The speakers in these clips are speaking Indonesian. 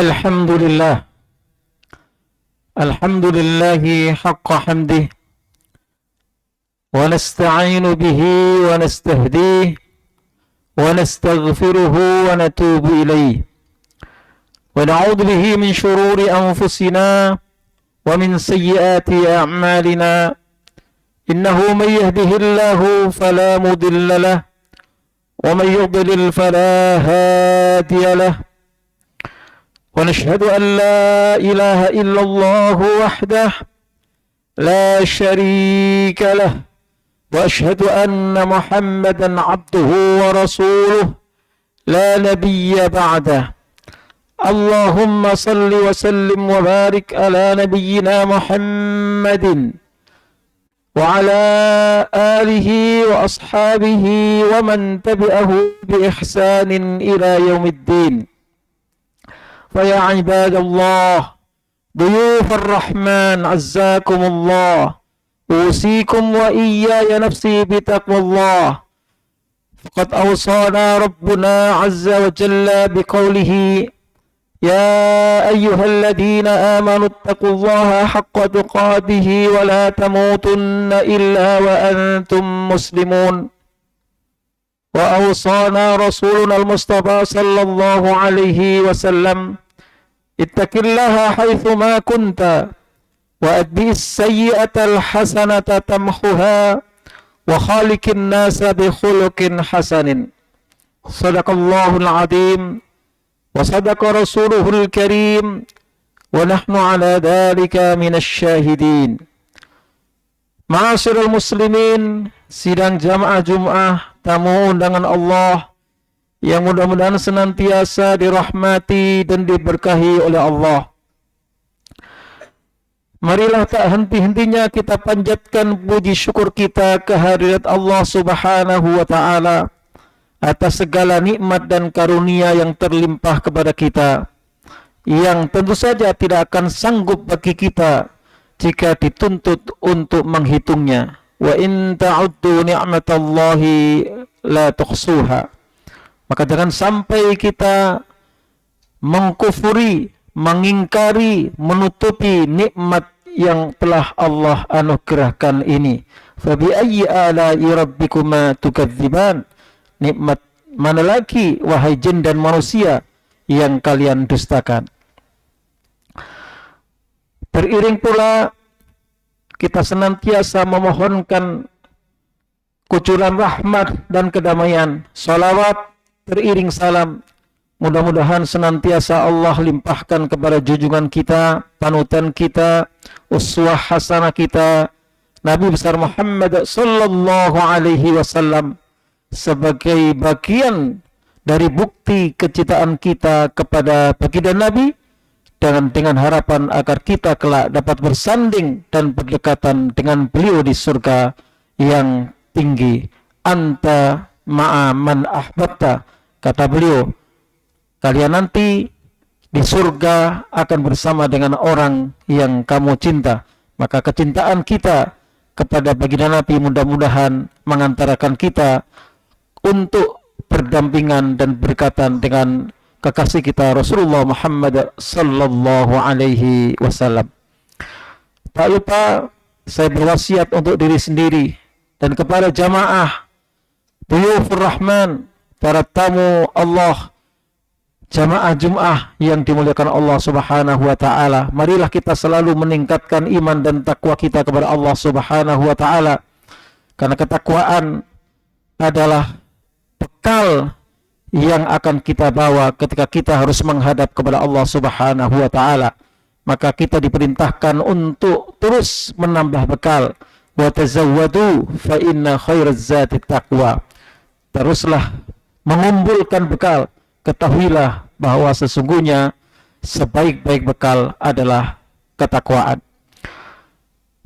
الحمد لله الحمد لله حق حمده ونستعين به ونستهديه ونستغفره ونتوب إليه ونعوذ به من شرور أنفسنا ومن سيئات أعمالنا إنه من يهده الله فلا مضل له ومن يضلل فلا هادي له ونشهد أن لا إله إلا الله وحده لا شريك له وأشهد أن محمدا عبده ورسوله لا نبي بعده اللهم صل وسلم وبارك على نبينا محمد وعلى آله وأصحابه ومن تبعه بإحسان إلى يوم الدين فيا عباد الله ضيوف الرحمن عزاكم الله أوصيكم وإياي نفسي بتقوى الله فقد أوصانا ربنا عز وجل بقوله يا أيها الذين آمنوا اتقوا الله حق تقاته ولا تموتن إلا وأنتم مسلمون وأوصانا رسولنا المصطفى صلى الله عليه وسلم اتق الله حيثما كنت وأتبع السيئة الحسنة تمحها وخالق الناس بخلق حسن صدق الله العظيم وصدق رسوله الكريم ونحن على ذلك من الشاهدين. Ma'asyiral muslimin, sidang jamaah Jumat, tamu undangan Allah yang mudah-mudahan senantiasa dirahmati dan diberkahi oleh Allah. Marilah tak henti-hentinya kita panjatkan puji syukur kita kehadirat Allah Subhanahu wa Ta'ala atas segala nikmat dan karunia yang terlimpah kepada kita, yang tentu saja tidak akan sanggup bagi kita jika dituntut untuk menghitungnya. Wa in ta'uddu ni'matallahi la tuhsuha. Maka jangan sampai kita mengkufuri, mengingkari, menutupi nikmat yang telah Allah anugerahkan ini. Fa bi ayyi ala'i rabbikuma tukadziban. Nikmat mana lagi wahai jin dan manusia yang kalian dustakan. Beriring pula kita senantiasa memohonkan kucuran rahmat dan kedamaian, salawat beriring salam, mudah-mudahan senantiasa Allah limpahkan kepada junjungan kita, panutan kita, uswah hasanah kita, Nabi besar Muhammad sallallahu alaihi wasallam, sebagai bagian dari bukti kecintaan kita kepada baginda Nabi, dan dengan harapan agar kita kelak dapat bersanding dan berdekatan dengan beliau di surga yang tinggi. Anta ma'a man ahbabta, kata beliau, kalian nanti di surga akan bersama dengan orang yang kamu cinta. Maka kecintaan kita kepada baginda Nabi mudah-mudahan mengantarakan kita untuk berdampingan dan berdekatan dengan kekasih kita Rasulullah Muhammad sallallahu alaihi wasallam. Tak lupa saya berwasiat untuk diri sendiri dan kepada jamaah Dhuyufur Rahman, para tamu Allah, jamaah Jum'ah yang dimuliakan Allah Subhanahu wa Ta'ala. Marilah kita selalu meningkatkan iman dan takwa kita kepada Allah Subhanahu wa Ta'ala, karena ketakwaan adalah bekal yang akan kita bawa ketika kita harus menghadap kepada Allah Subhanahu wa Ta'ala. Maka kita diperintahkan untuk terus menambah bekal. Wa tazawwadu fa inna khairaz zati taqwa. Teruslah mengumpulkan bekal. Ketahuilah bahwa sesungguhnya sebaik-baik bekal adalah ketakwaan.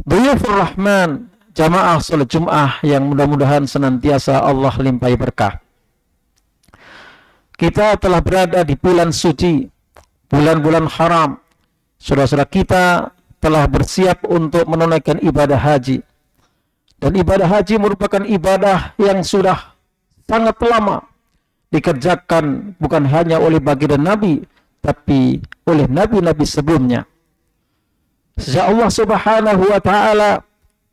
Dhuyufur Rahman, jamaah salat Jum'ah yang mudah-mudahan senantiasa Allah limpahi berkah. Kita telah berada di bulan suci, bulan-bulan haram. Saudara-saudara kita telah bersiap untuk menunaikan ibadah haji. Dan ibadah haji merupakan ibadah yang sudah sangat lama dikerjakan bukan hanya oleh baginda Nabi, tapi oleh nabi-nabi sebelumnya. Sejak Allah Subhanahu wa taala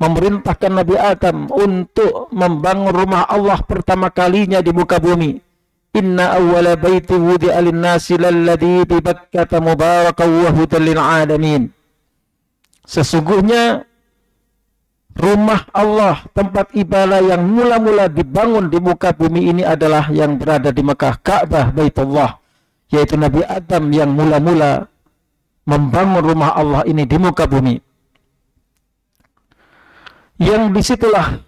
memerintahkan Nabi Adam untuk membangun rumah Allah pertama kalinya di muka bumi. Inna awwala baiti wudi'a lin-nasi lalladzi bi Bakkah mubarakan wa hudan lil alamin. Sesungguhnya rumah Allah, tempat ibadah yang mula-mula dibangun di muka bumi ini adalah yang berada di Mekah, Ka'bah Baitullah, yaitu Nabi Adam yang mula-mula membangun rumah Allah ini di muka bumi. Yang disitulah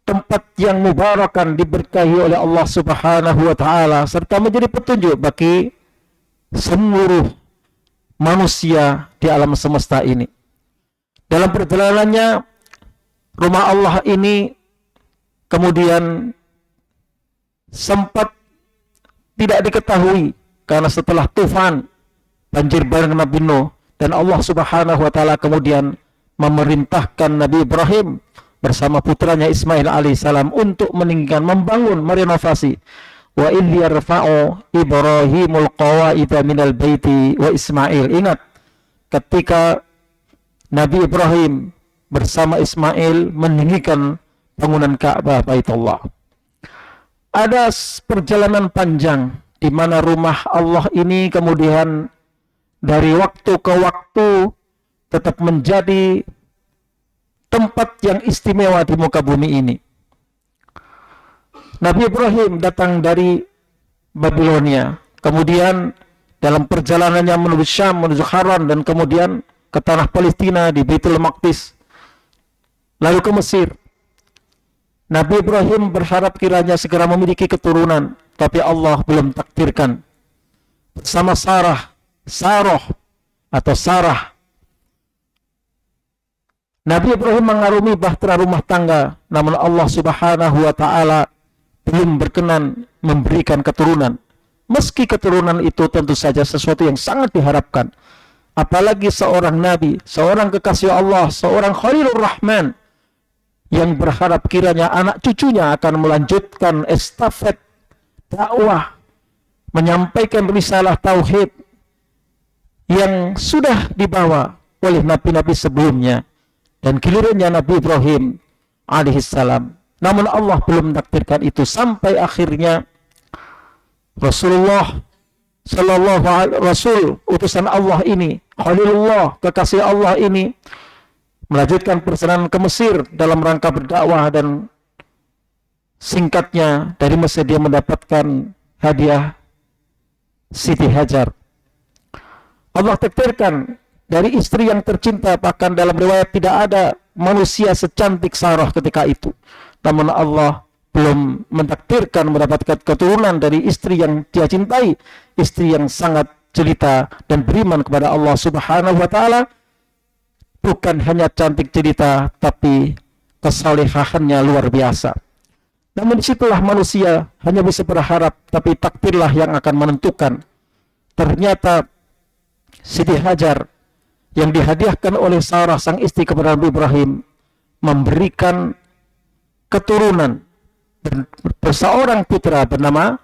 tempat yang mubarakan, diberkahi oleh Allah Subhanahu wa taala, serta menjadi petunjuk bagi seluruh manusia di alam semesta ini. Dalam perjalanannya, rumah Allah ini kemudian sempat tidak diketahui karena setelah tufan banjir bandang Nabi Nuh, dan Allah Subhanahu wa taala kemudian memerintahkan Nabi Ibrahim bersama putranya Ismail alaihissalam untuk meninggikan, membangun, merenovasi. Wa idh yarfa'u Ibrahimul qawaida minal baiti wa Ismail. Ingat ketika Nabi Ibrahim bersama Ismail meninggikan bangunan Ka'bah Baitullah. Ada perjalanan panjang di mana rumah Allah ini kemudian dari waktu ke waktu tetap menjadi tempat yang istimewa di muka bumi ini. Nabi Ibrahim datang dari Babilonia, kemudian dalam perjalanannya menuju Syam, menuju Haran, dan kemudian ke tanah Palestina di Baitul Maqdis, lalu ke Mesir. Nabi Ibrahim berharap kiranya segera memiliki keturunan, tapi Allah belum takdirkan. Bersama Sarah Nabi Ibrahim mengarungi bahtera rumah tangga, namun Allah Subhanahu wa taala belum berkenan memberikan keturunan. Meski keturunan itu tentu saja sesuatu yang sangat diharapkan. Apalagi seorang nabi, seorang kekasih Allah, seorang Khalilur Rahman yang berharap kiranya anak cucunya akan melanjutkan estafet dakwah, menyampaikan risalah tauhid yang sudah dibawa oleh nabi-nabi sebelumnya, dan gilirannya Nabi Ibrahim alaihissalam. Namun Allah belum mentakdirkan itu, sampai akhirnya Rasulullah sallallahu alaihi Rasul utusan Allah ini, Khalilullah, kekasih Allah ini, melanjutkan perjalanan ke Mesir dalam rangka berdakwah, dan singkatnya dari Mesir dia mendapatkan hadiah Siti Hajar. Allah takdirkan dari istri yang tercinta, bahkan dalam riwayat tidak ada manusia secantik Sarah ketika itu. Namun Allah belum mentakdirkan mendapatkan keturunan dari istri yang dia cintai, istri yang sangat jelita dan beriman kepada Allah Subhanahu wa taala. Bukan hanya cantik jelita, tapi kesalehannya luar biasa. Namun disitulah manusia hanya bisa berharap, tapi takdirlah yang akan menentukan. Ternyata Siti Hajar yang dihadiahkan oleh Sarah sang istri kepada Nabi Ibrahim memberikan keturunan seorang putra bernama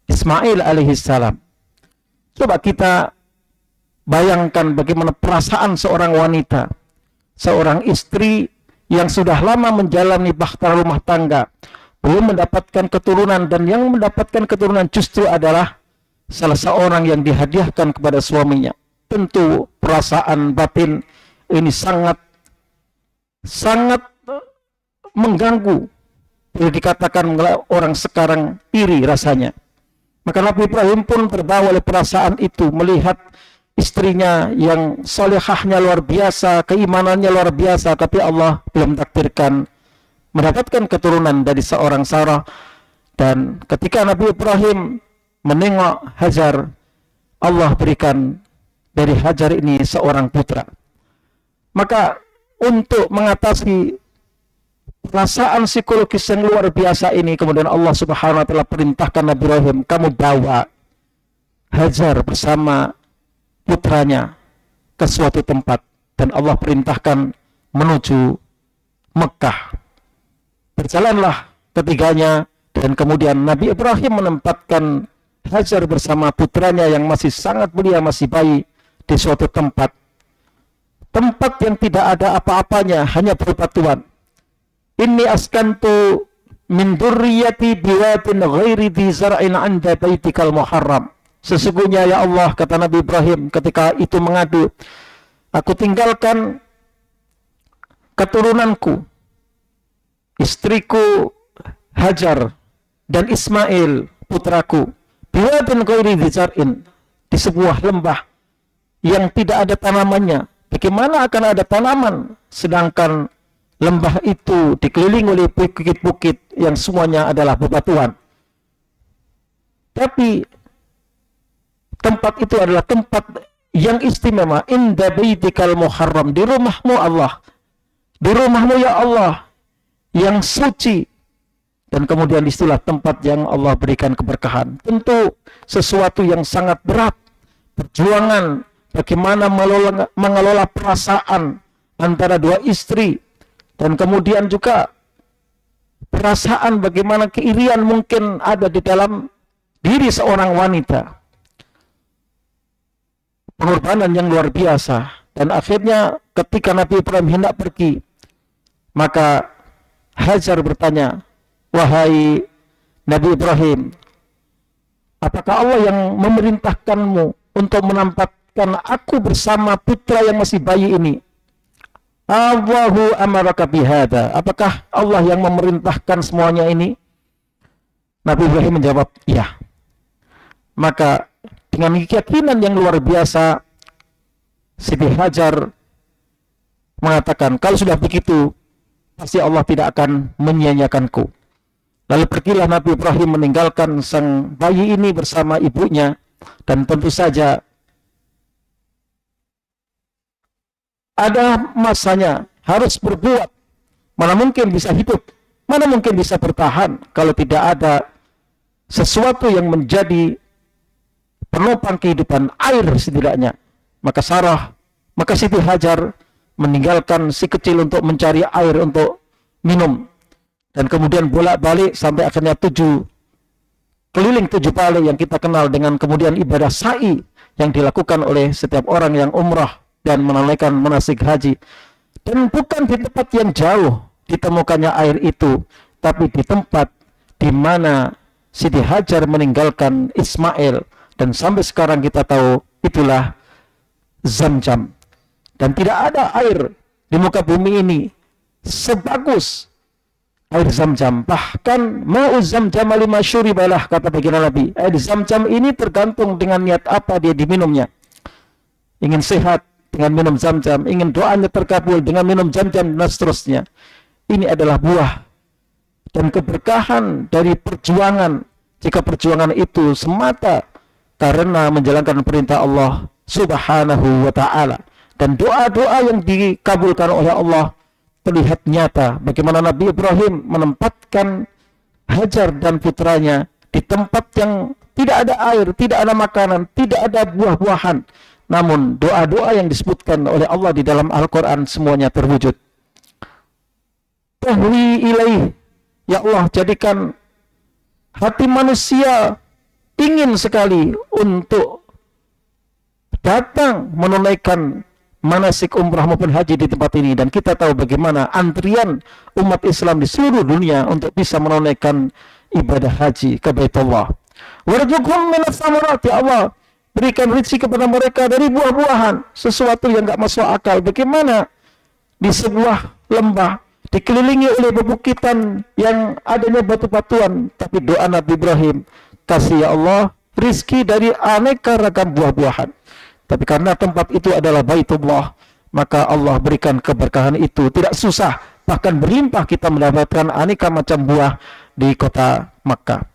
Ismail alaihissalam. Coba kita bayangkan bagaimana perasaan seorang wanita, seorang istri yang sudah lama menjalani bahtera rumah tangga, belum mendapatkan keturunan, dan yang mendapatkan keturunan justru adalah salah seorang yang dihadiahkan kepada suaminya. Tentu perasaan batin ini sangat mengganggu. Boleh dikatakan orang sekarang iri rasanya. Maka Nabi Ibrahim pun terbawa oleh perasaan itu, melihat istrinya yang solehahnya luar biasa, keimanannya luar biasa, tapi Allah belum takdirkan mendapatkan keturunan dari seorang Sarah. Dan ketika Nabi Ibrahim menengok Hajar, Allah berikan dari Hajar ini seorang putra. Maka untuk mengatasi perasaan psikologis yang luar biasa ini, kemudian Allah Subhanahu wa taala perintahkan Nabi Ibrahim, kamu bawa Hajar bersama putranya ke suatu tempat, dan Allah perintahkan menuju Mekah. Berjalanlah ketiganya, dan kemudian Nabi Ibrahim menempatkan Hajar bersama putranya yang masih sangat belia, masih bayi, di suatu tempat yang tidak ada apa-apanya, hanya berbatuan. Inni askantu min dzurriyyati biwadin ghairi dzi zar'in 'inda baitikal muharram. Sesungguhnya ya Allah, kata Nabi Ibrahim ketika itu mengadu, aku tinggalkan keturunanku, istriku Hajar dan Ismail putraku, biwadin ghairi dzi zar'in, di sebuah lembah yang tidak ada tanamannya. Bagaimana akan ada tanaman sedangkan lembah itu dikelilingi oleh bukit-bukit yang semuanya adalah bebatuan. Tapi tempat itu adalah tempat yang istimewa, inda baitikal muharram, di rumahmu Allah, di rumahmu ya Allah yang suci. Dan kemudian istilah tempat yang Allah berikan keberkahan. Tentu sesuatu yang sangat berat, perjuangan bagaimana mengelola perasaan antara dua istri, dan kemudian juga perasaan bagaimana keirian mungkin ada di dalam diri seorang wanita. Pengorbanan yang luar biasa. Dan akhirnya ketika Nabi Ibrahim hendak pergi, maka Hajar bertanya, wahai Nabi Ibrahim, apakah Allah yang memerintahkanmu untuk menempatkan aku bersama putra yang masih bayi ini? Allahu amaraka bihada. Apakah Allah yang memerintahkan semuanya ini? Nabi Ibrahim menjawab, iya. Maka dengan keyakinan yang luar biasa, Siti Hajar mengatakan, kalau sudah begitu, pasti Allah tidak akan menyia-nyiakanku. Lalu pergilah Nabi Ibrahim meninggalkan sang bayi ini bersama ibunya, dan tentu saja ada masanya harus berbuat. Mana mungkin bisa hidup, mana mungkin bisa bertahan kalau tidak ada sesuatu yang menjadi penopang kehidupan, air setidaknya. Maka Siti Hajar meninggalkan si kecil untuk mencari air untuk minum, dan kemudian bolak-balik sampai akhirnya keliling 7 kali yang kita kenal dengan kemudian ibadah sa'i yang dilakukan oleh setiap orang yang umrah dan menunaikan manasik haji. Dan bukan di tempat yang jauh ditemukannya air itu, tapi di tempat di mana Siti Hajar meninggalkan Ismail, dan sampai sekarang kita tahu itulah Zamzam. Dan tidak ada air di muka bumi ini sebagus air Zamzam. Bahkan ma'u Zamzam lima syuribalah, kata baginda Nabi. Air Zamzam ini tergantung dengan niat apa dia diminumnya. Ingin sehat dengan minum Zamzam, ingin doanya terkabul dengan minum Zamzam, dan seterusnya. Ini adalah buah dan keberkahan dari perjuangan, jika perjuangan itu semata karena menjalankan perintah Allah Subhanahu wa ta'ala. Dan doa-doa yang dikabulkan oleh Allah terlihat nyata bagaimana Nabi Ibrahim menempatkan Hajar dan putranya di tempat yang tidak ada air, tidak ada makanan, tidak ada buah-buahan. Namun doa-doa yang disebutkan oleh Allah di dalam Al-Quran semuanya terwujud. Tahwi ilaih, ya Allah, jadikan hati manusia ingin sekali untuk datang menunaikan manasik umrah maupun haji di tempat ini. Dan kita tahu bagaimana antrian umat Islam di seluruh dunia untuk bisa menunaikan ibadah haji ke Baitullah. Warzuqhum minas samarat, ya Allah, berikan rezeki kepada mereka dari buah-buahan, sesuatu yang enggak masuk akal. Bagaimana di sebuah lembah dikelilingi oleh bebukitan yang adanya batu-batuan, tapi doa Nabi Ibrahim, kasih ya Allah rezeki dari aneka ragam buah-buahan. Tapi karena tempat itu adalah Baitullah, maka Allah berikan keberkahan itu. Tidak susah, bahkan berlimpah kita mendapatkan aneka macam buah di kota Makkah.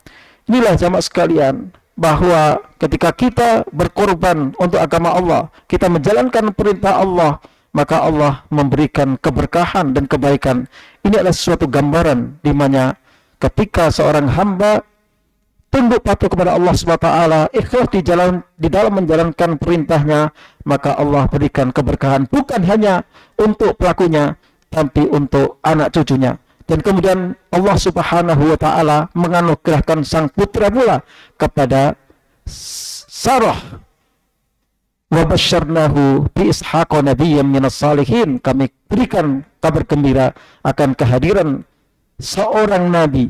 Inilah jamaah sekalian, bahwa ketika kita berkorban untuk agama Allah, kita menjalankan perintah Allah, maka Allah memberikan keberkahan dan kebaikan. Ini adalah suatu gambaran di mana ketika seorang hamba tunduk patuh kepada Allah SWT, ikhlas di dalam menjalankan perintahnya, maka Allah berikan keberkahan bukan hanya untuk pelakunya, tapi untuk anak cucunya. Dan kemudian Allah Subhanahu wa ta'ala menganugerahkan sang putra pula kepada Sarah wa basyarnahu bi ishaqa nabiyyan minas salihin, kami berikan kabar gembira akan kehadiran seorang nabi,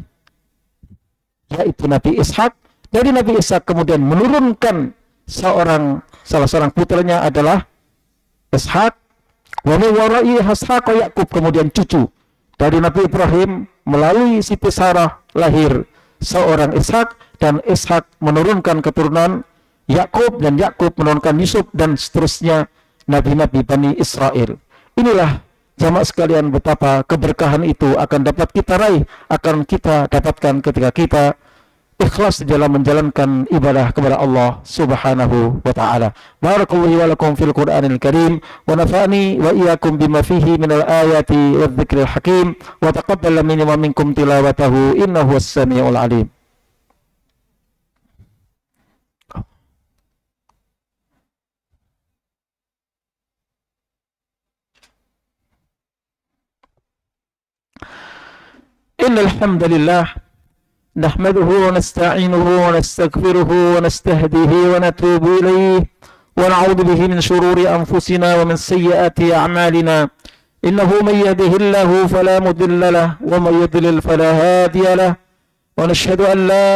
yaitu Nabi Ishak. Dari Nabi Ishak kemudian menurunkan salah seorang putranya adalah Ishak, wa min wara'i Ishaq Yakub, kemudian cucu dari Nabi Ibrahim melalui Siti Sarah lahir seorang Ishak, dan Ishak menurunkan keturunan Yakub, dan Yakub menurunkan Yusuf, dan seterusnya nabi-nabi Bani Israel. Inilah jamaah sekalian betapa keberkahan itu akan dapat kita raih, akan kita dapatkan ketika kita ikhlas dalam menjalankan ibadah kepada Allah Subhanahu wa taala. Barakallahu wa lakum fil Qur'anil Karim wa nafa'ani wa iyyakum bima fihi minal ayati wadh-dhikril hakim wa taqabbal minni wa minkum tilawatahu innahu was-sami'ul 'alim. Innal hamdalillah نحمده ونستعينه ونستغفره ونستهديه ونتوب إليه ونعوذ به من شرور أنفسنا ومن سيئات أعمالنا، إنه من يهده الله فلا مضل له ومن يضلل فلا هادي له، ونشهد أن لا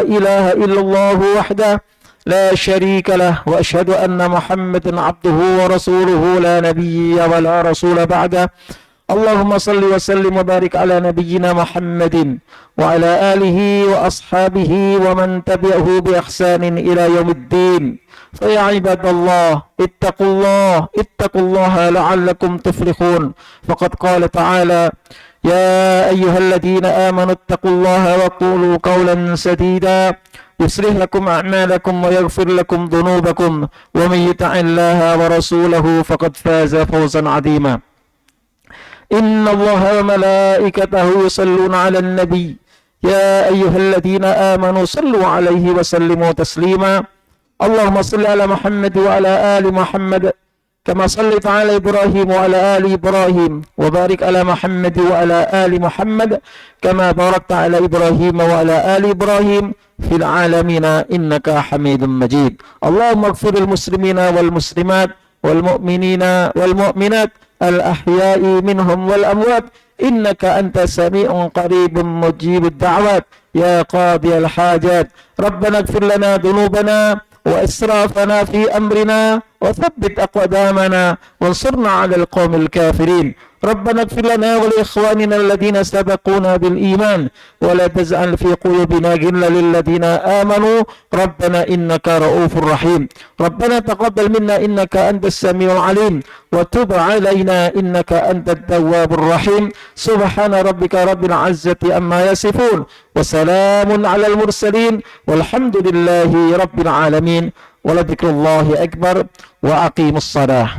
إله إلا الله وحده لا شريك له، وأشهد أن محمدا عبده ورسوله لا نبي ولا رسول بعده. اللهم صل وسلم وبارك على نبينا محمد وعلى آله وأصحابه ومن تبعه بإحسان إلى يوم الدين. فيا عباد الله اتقوا الله لعلكم تفلحون. فقد قال تعالى: يا أيها الذين آمنوا اتقوا الله وقولوا قولا سديدا يصلح لكم أعمالكم ويغفر لكم ذنوبكم ومن يطع الله ورسوله فقد فاز فوزا عظيما. إن الله وملائكته يصلون على النبي يا أيها الذين آمنوا صلوا عليه وسلموا تسليما. اللهم صل على محمد وعلى آل محمد كما صليت على إبراهيم وعلى آل إبراهيم، وبارك على محمد وعلى آل محمد كما باركت على إبراهيم وعلى آل إبراهيم في العالمين إنك حميد مجيد. اللهم اغفر المسلمين والمسلمات والمؤمنين والمؤمنات الأحياء منهم والأموات إنك أنت سميع قريب مجيب الدعوات يا قاضي الحاجات. ربنا اغفر لنا ذنوبنا وإسرافنا في أمرنا وثبت أقدامنا وانصرنا على القوم الكافرين. ربنا اغفر لنا ولإخواننا الذين سبقونا بالإيمان ولا تجعل في قلوبنا غلا للذين آمنوا ربنا إنك رؤوف رحيم. ربنا تقبل منا إنك أنت السميع العليم وتب علينا إنك أنت التواب الرحيم. سبحان ربك رب العزة عما يصفون وسلام على المرسلين والحمد لله رب العالمين ولذكر الله أكبر وأقيموا الصلاة.